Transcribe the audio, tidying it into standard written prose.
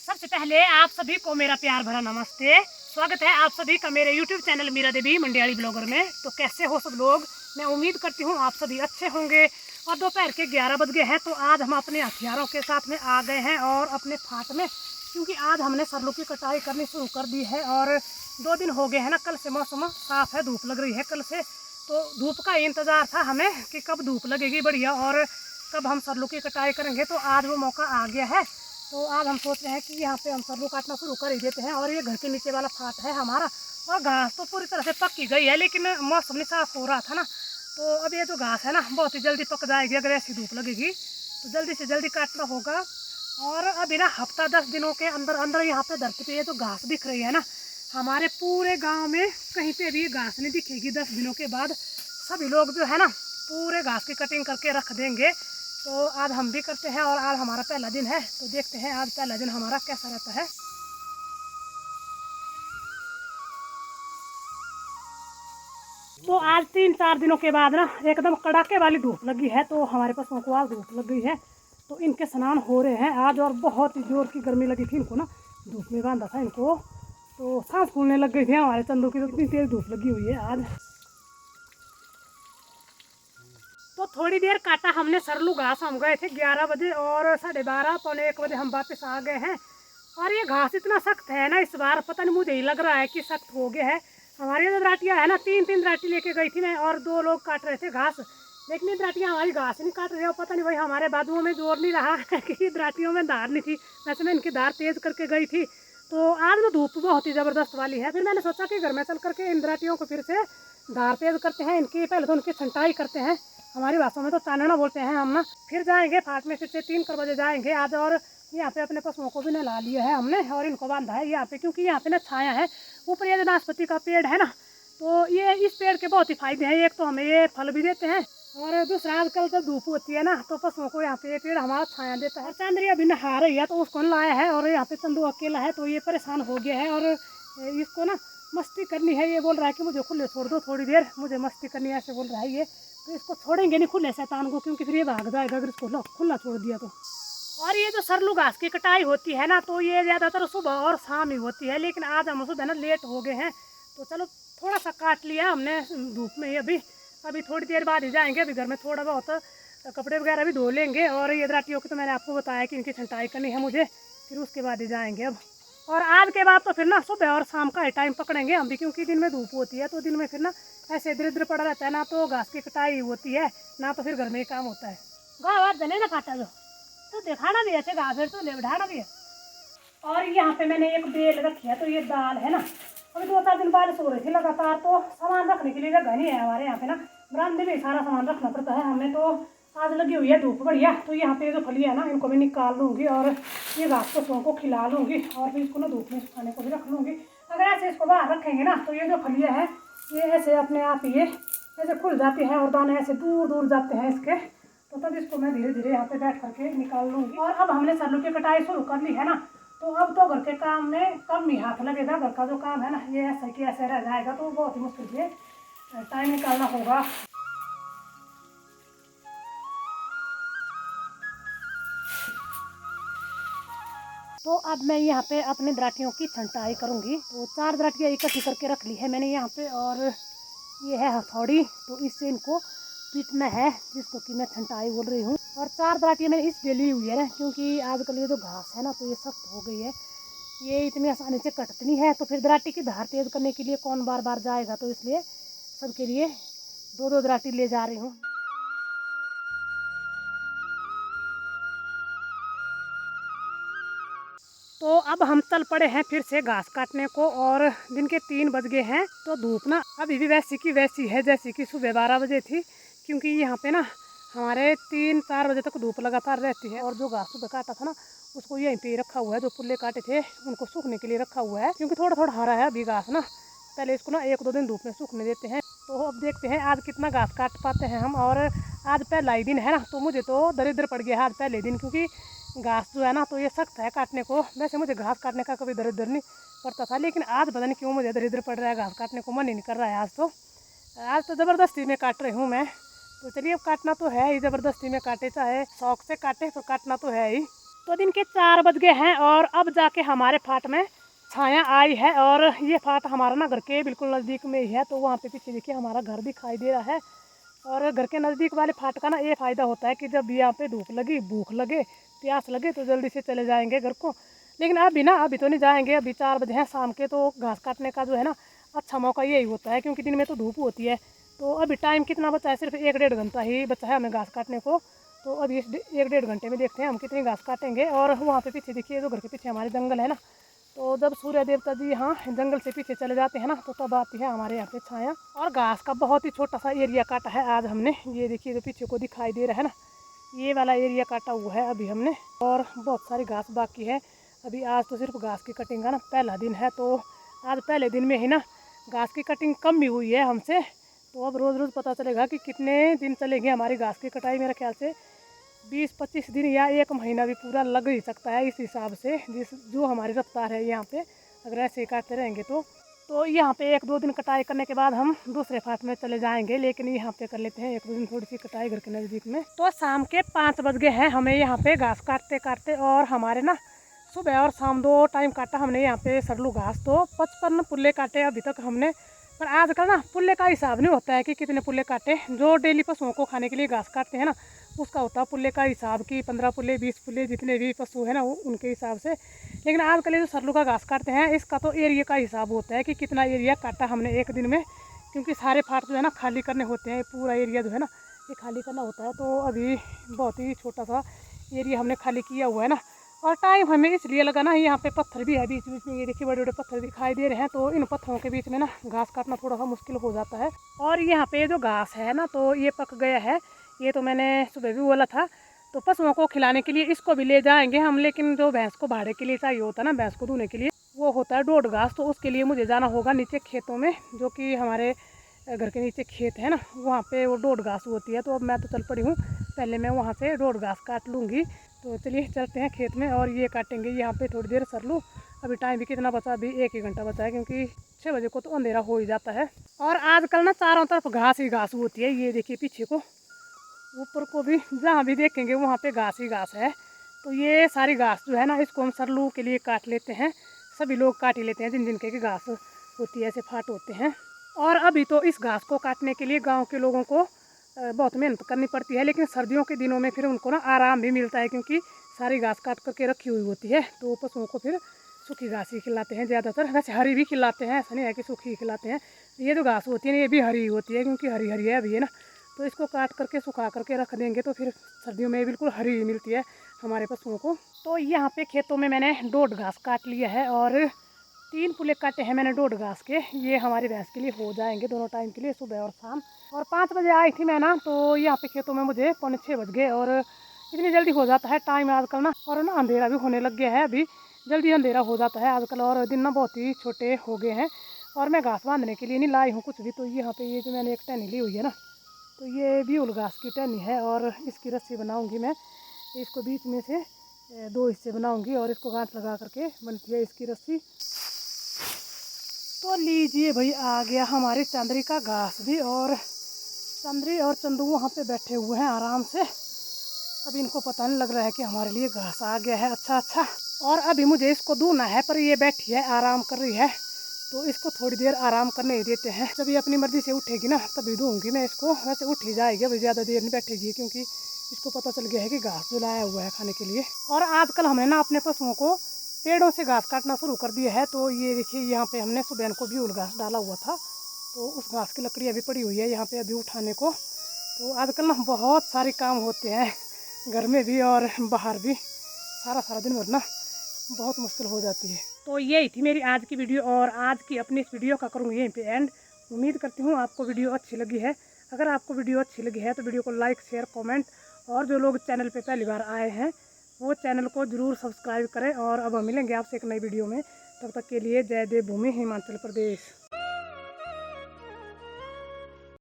सबसे पहले आप सभी को मेरा प्यार भरा नमस्ते। स्वागत है आप सभी का मेरे YouTube चैनल मीरा देवी मंडियाली ब्लॉगर में। तो कैसे हो सब लोग? मैं उम्मीद करती हूँ आप सभी अच्छे होंगे। और दोपहर के 11 बज गए हैं, तो आज हम अपने हथियारों के साथ में आ गए हैं और अपने फाट में, क्योंकि आज हमने सरलू की कटाई करनी शुरू कर दी है। और 2 दिन हो गए हैं ना, कल से मौसम साफ है, धूप लग रही है कल से। तो धूप का इंतज़ार था हमें कि कब धूप लगेगी बढ़िया और कब हम सरलू की कटाई करेंगे। तो आज वो मौका आ गया है। तो आज हम सोच रहे हैं कि यहाँ पे हम सरलू काटना शुरू कर ही देते हैं। और ये घर के नीचे वाला फाट है हमारा, और घास तो पूरी तरह से पक गई है, लेकिन मौसम नहीं साफ हो रहा था ना। तो अब ये जो घास है ना, बहुत ही जल्दी पक जाएगी अगर ऐसी धूप लगेगी, तो जल्दी से जल्दी काटना होगा। और अभी ना हफ्ता 10 दिनों के अंदर अंदर यहाँ पे धरती पे ये जो घास दिख रही है ना, हमारे पूरे गांव में कहीं पे भी घास नहीं दिखेगी। 10 दिनों के बाद सभी लोग जो है ना पूरे घास की कटिंग करके रख देंगे। तो आज हम भी करते हैं और आज हमारा पहला दिन है, तो देखते हैं आज पहला दिन हमारा कैसा रहता है। तो आज 3-4 दिनों के बाद ना एकदम कड़ाके वाली धूप लगी है। तो हमारे पशुओं को आज धूप लग गई है, तो इनके स्नान हो रहे हैं आज। और बहुत ही जोर की गर्मी लगी थी इनको ना, धूप में बांधा था इनको, तो सांस फूलने लग गई थी हमारे चंदू की। तो इतनी तेज धूप लगी हुई है आज। तो थोड़ी देर काटा हमने सरलू घास। हम गए थे 11 बजे और 12:30 पौने 1 बजे हम वापस आ गए हैं। और ये घास इतना सख्त है ना इस बार, पता नहीं मुझे ही लग रहा है कि सख्त हो गया है। हमारी जो दराटियाँ है ना, 3-3 दराटी लेके गई थी मैं, और 2 लोग काट रहे थे घास, लेकिन ये दराटियाँ हमारी घास नहीं काट रही है। पता नहीं भाई हमारे बाजुओं में जोर नहीं रहा कि दराटियों में धार नहीं थी। वैसे मैं इनकी धार तेज़ करके गई थी। तो आज तो धूप बहुत ही ज़बरदस्त वाली है। फिर मैंने सोचा कि घर में चल करके इन दराटियों को फिर से धार तेज़ करते हैं इनकी। पहले तो उनकी छंटाई करते हैं, हमारी भाषा में तो चानना बोलते हैं हम ना। फिर जाएंगे फाट में, फिर से 3 बजे जाएंगे आज। और यहाँ पे अपने पशुओं को भी नहला लिया है हमने और इनको बांधा है यहाँ पे, क्योंकि यहाँ पे ना छाया है। ऊपर ये जो नाशपाती का पेड़ है ना, तो ये इस पेड़ के बहुत ही फायदे हैं। एक तो हमें ये फल भी देते हैं, और दूसरा आजकल जब धूप होती है ना, तो पशुओं को यहाँ पे ये पेड़ हमारा छाया देता है। चांदरी अभी नहा रही है, तो उसको लाया है। और यहाँ पे चंदू अकेला है, तो ये परेशान हो गया है और इसको ना मस्ती करनी है। ये बोल रहा है कि मुझे खुले छोड़ दो थोड़ी देर, मुझे मस्ती करनी है, ऐसे बोल रहा है ये। तो इसको छोड़ेंगे नहीं खुले शैतान को, क्योंकि फिर ये भाग जाएगा अगर इसको खुला छोड़ दिया तो। और ये जो सरलू घास की कटाई होती है ना, तो ये ज़्यादातर सुबह और शाम ही होती है, लेकिन आज हम सुबह ना लेट हो गए हैं। तो चलो थोड़ा सा काट लिया हमने धूप में ही। अभी थोड़ी देर बाद ही जाएंगे। अभी घर में थोड़ा बहुत कपड़े वगैरह भी धो लेंगे। और ये दराटियों की तो मैंने आपको बताया कि इनकी छंटाई करनी है मुझे, फिर उसके बाद ही जाएंगे अब। और आज के बाद तो फिर ना सुबह और शाम का ही टाइम पकड़ेंगे हम भी, क्योंकि दिन में धूप होती है। तो दिन में फिर ना ऐसे इधर इधर पड़ा रहता है ना, तो घास की कटाई होती है ना, तो फिर घर में ही काम होता है। गाँव जने ना काटा जो तो दिखाना भी है घास तो ले बढ़ाना भी है। और यहाँ पे मैंने एक बेल रखी है, तो ये दाल है ना। अभी 2-4 दिन बारिश हो रही थी लगातार, तो सामान रखने के लिए जगह नहीं है हमारे यहाँ पे ना। बरामदे में सारा सामान रखना पड़ता है हमें। तो आज लगी हुई है धूप बढ़िया, तो यहाँ पे जो फलियाँ है ना, इनको मैं निकाल लूँगी और ये घास पशुओं को खिला लूँगी। और फिर इसको ना धूप में सुखाने को भी रख लूँगी। अगर ऐसे इसको बाहर रखेंगे ना, तो ये जो फलियाँ है ये ऐसे अपने आप ही ऐसे खुल जाती हैं और दाने ऐसे दूर दूर जाते हैं इसके। तो तब इसको मैं धीरे धीरे यहाँ पे बैठ करके निकाल लूँगी। और अब हमने सरलू की कटाई शुरू कर ली है ना, तो अब तो घर के काम में कम ही हाथ लगेगा। घर का जो काम है ना, ये ऐसे कि ऐसे रह जाएगा, तो बहुत ही मुश्किल से टाइम निकालना होगा। तो अब मैं यहाँ पे अपनी दराटियों की छंटाई करूँगी। तो 4 दराटियाँ इकट्ठी करके रख ली है मैंने यहाँ पे, और ये है हथौड़ी, तो इससे इनको पीटना है, जिसको कि मैं छंटाई बोल रही हूँ। और 4 दराटियाँ मैंने इसलिए ली हुई है ना, क्योंकि आजकल ये जो घास है ना, तो ये सख्त हो गई है, ये इतनी आसानी से कटती नहीं है। तो फिर दराटी की धार तेज करने के लिए कौन बार बार जाएगा, तो इसलिए सबके लिए 2-2 दराटी ले जा रही हूँ। तो अब हम चल पड़े हैं फिर से घास काटने को, और दिन के 3 बज गए हैं। तो धूप ना अभी भी वैसी की वैसी है जैसी कि सुबह 12 बजे थी, क्योंकि यहाँ पे ना हमारे 3-4 बजे तक धूप लगातार रहती है। और जो घास सुबह काटा था ना, उसको यहीं पे रखा हुआ है। जो पुल्ले काटे थे उनको सूखने के लिए रखा हुआ है, क्योंकि थोड़ा थोड़ा हरा है अभी घास ना। पहले इसको ना 1-2 दिन धूप में सूखने देते हैं। तो अब देखते हैं आज कितना घास काट पाते हैं हम। और आज पहला ही दिन है ना, तो मुझे तो दरिद्र पड़ गया है आज पहले दिन, क्योंकि घास जो है ना, तो ये सख्त है काटने को। वैसे मुझे घास काटने का कभी दरिद्र नहीं पड़ता था, लेकिन आज पता नहीं क्यों मुझे दरिद्र पड़ रहा है, घास काटने को मन ही नहीं कर रहा है आज तो ज़बरदस्ती में काट रही हूँ मैं। तो चलिए अब काटना तो है ही, ज़बरदस्ती में काटे चाहे शौक से काटे, तो काटना तो है ही। तो दिन के 4 बज गए हैं और अब जाके हमारे फाट में छाया आई है। और ये फाट हमारा ना घर के बिल्कुल नज़दीक में ही है, तो वहाँ पे पीछे देखिए हमारा घर दिखाई दे रहा है। और घर के नज़दीक वाले फाट का ना ये फ़ायदा होता है कि जब यहाँ पे धूप लगी, भूख लगे, प्यास लगे तो जल्दी से चले जाएंगे घर को। लेकिन अभी तो नहीं जाएंगे, अभी 4 बजे हैं शाम के, तो घास काटने का जो है ना अच्छा मौका यही होता है, क्योंकि दिन में तो धूप होती है। तो अभी टाइम कितना बचा है, सिर्फ 1-1.5 घंटा ही बचा है हमें घास काटने को। तो अभी इस 1-1.5 घंटे में देखते हैं हम कितनी घास काटेंगे। और वहाँ पे पीछे देखिए, जो घर के पीछे हमारे जंगल है ना, तो जब सूर्य देवता जी यहाँ जंगल से पीछे चले जाते हैं ना, तो तब आती है हमारे यहाँ पे छाया। और घास का बहुत ही छोटा सा एरिया काटा है आज हमने। ये देखिए जो पीछे को दिखाई दे रहा है ना, ये वाला एरिया काटा हुआ है अभी हमने। और बहुत सारी घास बाकी है अभी। आज तो सिर्फ घास की कटिंग का ना पहला दिन है, तो आज पहले दिन में ही ना घास की कटिंग कम भी हुई है हमसे। तो अब रोज़ रोज़ पता चलेगा कि कितने दिन चलेगी हमारी घास की कटाई। मेरे ख्याल से 20-25 दिन या 1 महीना भी पूरा लग ही सकता है, इस हिसाब से जो हमारी रफ्तार है यहाँ पे, अगर ऐसे काटते रहेंगे तो यहाँ पे 1-2 दिन कटाई करने के बाद हम दूसरे फाट में चले जाएंगे। लेकिन यहाँ पे कर लेते हैं 1-2 दिन थोड़ी सी कटाई घर के नज़दीक में। तो शाम के 5 बज गए हैं हमें यहाँ पे घास काटते काटते। और हमारे ना सुबह और शाम 2 टाइम काटा हमने यहाँ पे सरलू घास। तो 55 पुल्ले काटे अभी तक हमने। पर आजकल ना पुल्ले का हिसाब नहीं होता है कि कितने पुल्ले काटे। जो डेली पशुओं को खाने के लिए घास काटते हैं ना, उसका होता है पुल्ले का हिसाब कि 15 पुल्ले 20 पुल्ले जितने भी पशु है ना उनके हिसाब से। लेकिन आजकल ये जो सरलू का घास काटते हैं, इसका तो एरिया का हिसाब होता है कि कितना एरिया काटा हमने एक दिन में। क्योंकि सारे फाट जो है ना खाली करने होते हैं, पूरा एरिया जो है ना ये खाली करना होता है। तो अभी बहुत ही छोटा सा एरिया हमने खाली किया हुआ है ना। और टाइम हमें इसलिए लगा ना, यहाँ पे पत्थर भी है बीच बीच में, ये देखिए बड़े बड़े पत्थर दिखाई दे रहे हैं। तो इन पत्थरों के बीच में ना घास काटना थोड़ा सा मुश्किल हो जाता है। और यहाँ पे जो घास है ना, तो ये पक गया है। ये तो मैंने सुबह भी बोला था। तो पशुओं को खिलाने के लिए इसको भी ले जाएंगे हम। लेकिन जो भैंस को भाड़े के लिए चाहिए होता है ना, भैंस को धोने के लिए, वो होता है डोड घास। तो उसके लिए मुझे जाना होगा नीचे खेतों में, जो कि हमारे घर के नीचे खेत है ना, वहाँ पे वो डोड घास होती है। तो अब मैं तो चल पड़ी हूँ, पहले मैं वहाँ से डोड घास काट लूँगी। तो चलिए चलते हैं खेत में और ये काटेंगे यहाँ पे थोड़ी देर सर लूँ। अभी टाइम भी कितना बचा, अभी 1 ही घंटा बचा है, क्योंकि 6 बजे को तो अंधेरा हो ही जाता है। और आजकल ना चारों तरफ घास ही घास होती है। ये देखिए पीछे को, ऊपर को भी, जहाँ भी देखेंगे वहाँ पे घास ही घास है। तो ये सारी घास जो है ना, इसको हम सरलू के लिए काट लेते हैं। सभी लोग काट ही लेते हैं जिन जिन के घास होती है, ऐसे फाट होते हैं। और अभी तो इस घास को काटने के लिए गांव के लोगों को बहुत मेहनत करनी पड़ती है। लेकिन सर्दियों के दिनों में फिर उनको ना आराम भी मिलता है, क्योंकि सारी घास काट करके रखी हुई होती है। तो पशुओं को फिर सूखी घास ही खिलाते हैं ज़्यादातर। वैसे हरी भी खिलाते हैं, ऐसा नहीं है कि सूखी ही खिलाते हैं। ये जो घास होती है ना, ये भी हरी होती है, क्योंकि हरी हरी है अभी है ना। तो इसको काट करके सुखा करके रख देंगे तो फिर सर्दियों में बिल्कुल हरी मिलती है हमारे पशुओं को। तो यहाँ पे खेतों में मैंने डोड घास काट लिया है और 3 पुल्ले काटे हैं मैंने डोड घास के। ये हमारी भैंस के लिए हो जाएंगे दोनों टाइम के लिए, सुबह और शाम। और 5 बजे आई थी मैं ना, तो यहाँ पे खेतों में मुझे 5:45 बज गए। और इतनी जल्दी हो जाता है टाइम आजकल ना। और ना अंधेरा भी होने लग गया है, अभी जल्दी अंधेरा हो जाता है आजकल। और दिन ना बहुत ही छोटे हो गए हैं। और मैं घास बांधने के लिए नहीं लाई हूँ कुछ भी। तो यहाँ पे ये जो मैंने एक टहनी ली हुई है ना, तो ये भी उल घास की टहनी है। और इसकी रस्सी बनाऊँगी मैं, इसको बीच में से 2 हिस्से बनाऊँगी और इसको गांठ लगा करके बनती है इसकी रस्सी। तो लीजिए भाई, आ गया हमारी चांदरी का घास भी। और चांदरी और चंदू वहाँ पे बैठे हुए हैं आराम से। अभी इनको पता नहीं लग रहा है कि हमारे लिए घास आ गया है। अच्छा। और अभी मुझे इसको दूना है, पर ये बैठी है आराम कर रही है। तो इसको थोड़ी देर आराम करने ही देते हैं। जब ये अपनी मर्जी से उठेगी ना तभी दूँगी मैं इसको। वैसे उठ ही जाएगी, अभी ज़्यादा देर नहीं बैठेगी, क्योंकि इसको पता चल गया है कि घास जो लाया हुआ है खाने के लिए। और आजकल हमने ना अपने पशुओं को पेड़ों से घास काटना शुरू कर दिया है। तो ये देखिए, यहाँ पे हमने सुबह को भी उल घास डाला हुआ था, तो उस घास की लकड़ी अभी पड़ी हुई है यहाँ पे अभी उठाने को। तो आजकल ना बहुत सारे काम होते हैं, घर में भी और बाहर भी। सारा दिन वरना बहुत मुश्किल हो जाती है। तो यही थी मेरी आज की वीडियो, और आज की अपनी इस वीडियो का करूँगी यहीं पे एंड। उम्मीद करती हूँ आपको वीडियो अच्छी लगी है। अगर आपको वीडियो अच्छी लगी है तो वीडियो को लाइक शेयर कमेंट, और जो लोग चैनल पे पहली बार आए हैं वो चैनल को ज़रूर सब्सक्राइब करें। और अब हम मिलेंगे आपसे एक नई वीडियो में, तब तक के लिए जय देव भूमि हिमाचल प्रदेश।